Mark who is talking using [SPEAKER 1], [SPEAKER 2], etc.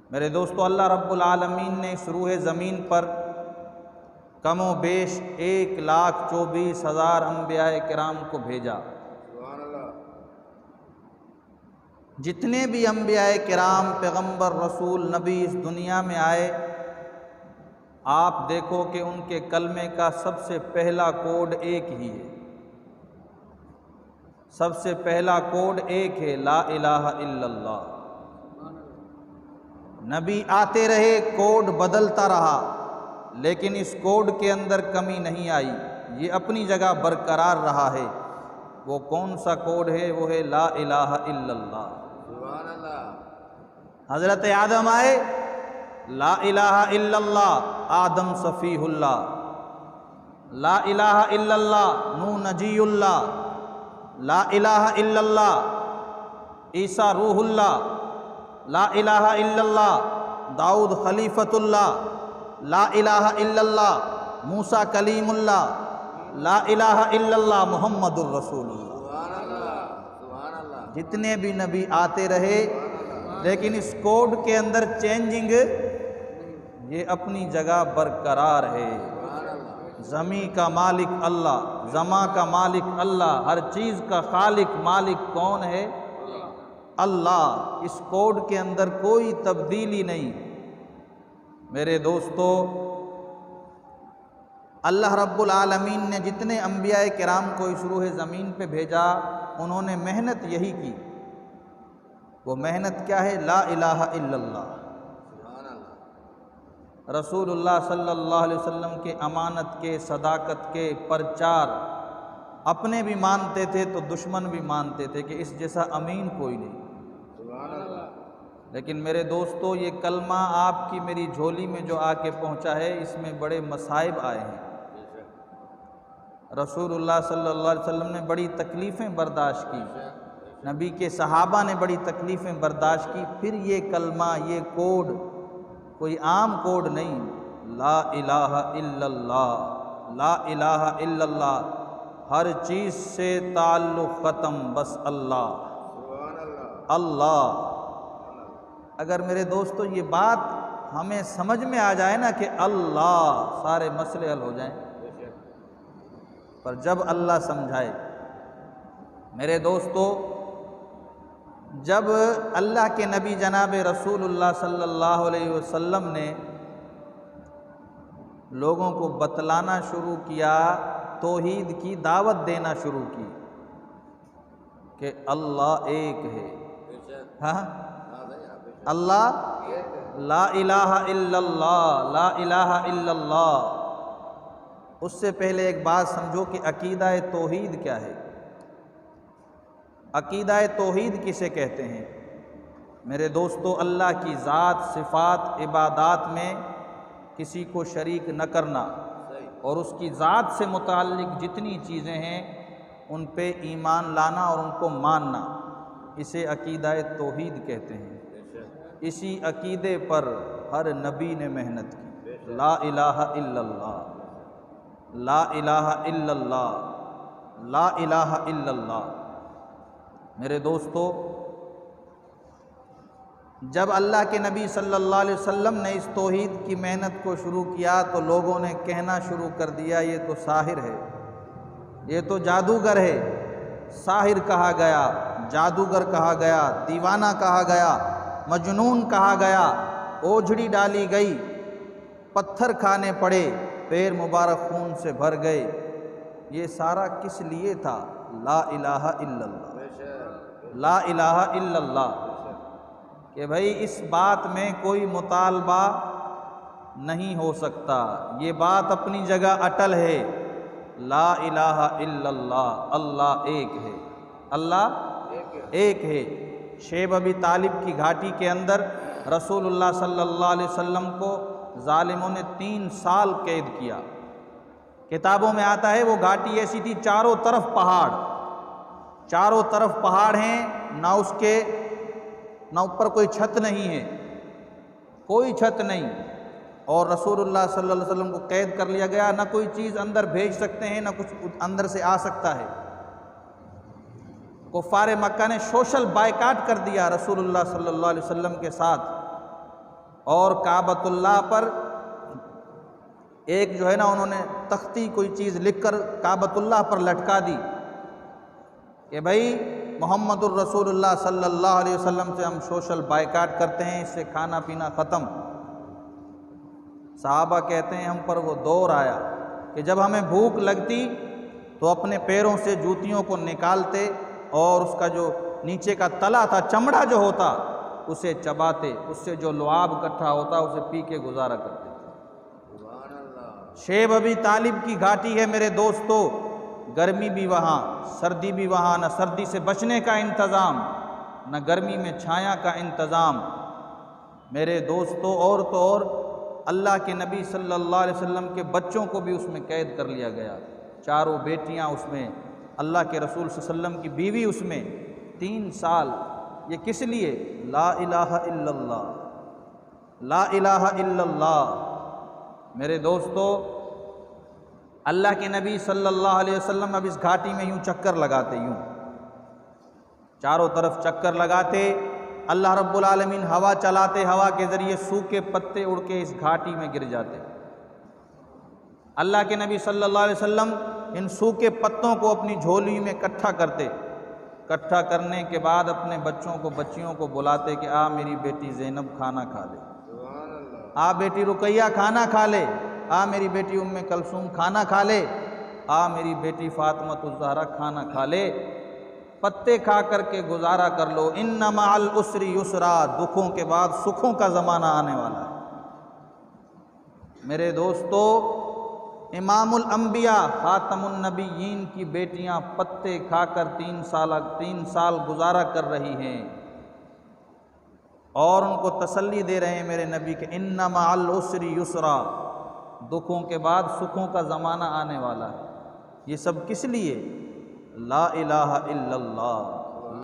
[SPEAKER 1] میرے دوستو، اللہ رب العالمین نے اس روح زمین پر کم و بیش 1,24,000 انبیاء کرام کو بھیجا۔ جتنے بھی انبیاء کرام، پیغمبر، رسول، نبی اس دنیا میں آئے، آپ دیکھو کہ ان کے کلمے کا سب سے پہلا کوڈ ایک ہی ہے۔ سب سے پہلا کوڈ ایک ہے، لا الہ الا اللہ۔ نبی آتے رہے، کوڈ بدلتا رہا، لیکن اس کوڈ کے اندر کمی نہیں آئی، یہ اپنی جگہ برقرار رہا ہے۔ وہ کون سا کوڈ ہے؟ وہ ہے لا الہ الا اللہ۔
[SPEAKER 2] سبحان اللہ۔
[SPEAKER 1] حضرت آدم آئے، لا الہ الا اللہ، آدم صفیہ اللہ۔ لا الہ الا اللہ، نوح نجی اللہ۔ لا الہ الا اللہ، عیسیٰ روح اللہ۔ لا الہ الا اللہ، داؤد خلیفۃ اللہ۔ لا الہ الا اللہ، موسیٰ کلیم اللہ۔ لا الہ الا اللہ، محمد الرسول اللہ۔
[SPEAKER 2] سبحان اللہ، سبحان اللہ۔
[SPEAKER 1] جتنے بھی نبی آتے رہے، لیکن اس کوڈ کے اندر چینجنگ یہ اپنی جگہ برقرار ہے۔ زمین کا مالک اللہ، زماں کا مالک اللہ، ہر چیز کا خالق مالک کون ہے؟ اللہ۔ اس کوڈ کے اندر کوئی تبدیلی نہیں۔ میرے دوستو، اللہ رب العالمین نے جتنے انبیاء کرام کو اس روح زمین پہ بھیجا، انہوں نے محنت یہی کی۔ وہ محنت کیا ہے؟ لا الہ الا اللہ۔ رسول اللہ صلی اللہ علیہ وسلم کے امانت کے، صداقت کے پرچار اپنے بھی مانتے تھے تو دشمن بھی مانتے تھے کہ اس جیسا امین کوئی نہیں۔ لیکن میرے دوستو، یہ کلمہ آپ کی میری جھولی میں جو آ کے پہنچا ہے، اس میں بڑے مصائب آئے ہیں۔ رسول اللہ صلی اللہ علیہ وسلم نے بڑی تکلیفیں برداشت کی، نبی کے صحابہ نے بڑی تکلیفیں برداشت کی، پھر یہ کلمہ، یہ کوڈ کوئی عام کوڈ نہیں۔ لا الہ الا اللہ، لا الہ الا اللہ، ہر چیز سے تعلق ختم، بس اللہ، اللہ۔ اگر میرے دوستو یہ بات ہمیں سمجھ میں آ جائے نا کہ اللہ، سارے مسئلے حل ہو جائیں۔ پر جب اللہ سمجھائے، میرے دوستو، جب اللہ کے نبی جناب رسول اللہ صلی اللہ علیہ وسلم نے لوگوں کو بتلانا شروع کیا، توحید کی دعوت دینا شروع کی کہ اللہ ایک ہے، ہاں اللہ، لا الہ الا اللہ، لا الہ الا اللہ۔ اس سے پہلے ایک بات سمجھو کہ عقیدہ توحید کیا ہے؟ عقیدہ توحید کسے کہتے ہیں؟ میرے دوستو، اللہ کی ذات، صفات، عبادات میں کسی کو شریک نہ کرنا، اور اس کی ذات سے متعلق جتنی چیزیں ہیں ان پہ ایمان لانا اور ان کو ماننا، اسے عقیدہ توحید کہتے ہیں۔ اسی عقیدے پر ہر نبی نے محنت کی۔ لا الہ الا اللہ، لا الہ الا اللہ، لا الہ الا اللہ۔ میرے دوستو، جب اللہ کے نبی صلی اللہ علیہ وسلم نے اس توحید کی محنت کو شروع کیا تو لوگوں نے کہنا شروع کر دیا، یہ تو ساحر ہے، یہ تو جادوگر ہے۔ ساحر کہا گیا، جادوگر کہا گیا، دیوانہ کہا گیا، مجنون کہا گیا، اوجھڑی ڈالی گئی، پتھر کھانے پڑے، پیر مبارک خون سے بھر گئے۔ یہ سارا کس لیے تھا؟ لا الہ الا اللہ، لا الہ الا اللہ، کہ بھئی اس بات میں کوئی مطالبہ نہیں ہو سکتا، یہ بات اپنی جگہ اٹل ہے۔ لا الہ الا اللہ، اللہ ایک ہے، اللہ ایک ہے۔ شیب ابی طالب کی گھاٹی کے اندر رسول اللہ صلی اللہ علیہ وسلم کو ظالموں نے 3 سال قید کیا۔ کتابوں میں آتا ہے وہ گھاٹی ایسی تھی، چاروں طرف پہاڑ، چاروں طرف پہاڑ ہیں، نہ اس کے نہ اوپر کوئی چھت نہیں ہے، کوئی چھت نہیں، اور رسول اللہ صلی اللہ علیہ وسلم کو قید کر لیا گیا، نہ کوئی چیز اندر بھیج سکتے ہیں، نہ کچھ اندر سے آ سکتا ہے۔ کفار مکہ نے سوشل بائیکاٹ کر دیا رسول اللہ صلی اللہ علیہ وسلم کے ساتھ، اور کعبۃ اللہ پر ایک جو ہے نا انہوں نے تختی کوئی چیز لکھ کر کعبۃ اللہ پر لٹکا دی کہ بھائی محمد الرسول اللہ صلی اللہ علیہ وسلم سے ہم سوشل بائیکاٹ کرتے ہیں، اس سے کھانا پینا ختم۔ صحابہ کہتے ہیں ہم پر وہ دور آیا کہ جب ہمیں بھوک لگتی تو اپنے پیروں سے جوتیوں کو نکالتے اور اس کا جو نیچے کا تلا تھا، چمڑا جو ہوتا، اسے چباتے، اس سے جو لعاب اکٹھا ہوتا اسے پی کے گزارا کرتے۔
[SPEAKER 2] سبحان اللہ۔
[SPEAKER 1] شیب ابی طالب کی گھاٹی ہے میرے دوستو، گرمی بھی وہاں، سردی بھی وہاں، نہ سردی سے بچنے کا انتظام، نہ گرمی میں چھایا کا انتظام میرے دوستو۔ اور تو اور اللہ کے نبی صلی اللہ علیہ وسلم کے بچوں کو بھی اس میں قید کر لیا گیا، چاروں بیٹیاں اس میں، اللہ کے رسول صلی اللہ علیہ وسلم کی بیوی اس میں، 3 سال۔ یہ کس لیے؟ لا الہ الا اللہ، لا الہ الا اللہ۔ میرے دوستو، اللہ کے نبی صلی اللہ علیہ وسلم اب اس گھاٹی میں یوں چکر لگاتے، یوں چاروں طرف چکر لگاتے، اللہ رب العالمین ہوا چلاتے، ہوا کے ذریعے سوکھے پتے اڑ کے اس گھاٹی میں گر جاتے۔ اللہ کے نبی صلی اللہ علیہ وسلم ان سوکھے پتوں کو اپنی جھولی میں اکٹھا کرتے، اکٹھا کرنے کے بعد اپنے بچوں کو بچیوں کو بلاتے کہ آ میری بیٹی زینب کھانا کھا لے،
[SPEAKER 2] سبحان اللہ۔
[SPEAKER 1] آ بیٹی رقیہ کھانا کھا لے، آ میری بیٹی ام کلثوم کھانا کھا لے، آ میری بیٹی فاطمۃ الزہرا کھانا کھا لے، پتے کھا کر کے گزارا کر لو، ان مع العسر یسرا، دکھوں کے بعد سکھوں کا زمانہ آنے والا ہے۔ میرے دوستو، امام الانبیاء خاتم النبیین کی بیٹیاں پتے کھا کر 3 سال گزارا کر رہی ہیں اور ان کو تسلی دے رہے ہیں میرے نبی کہ ان مع العسر یسرا، دکھوں کے بعد سکھوں کا زمانہ آنے والا ہے۔ یہ سب کس لیے؟ لا الہ الا اللہ،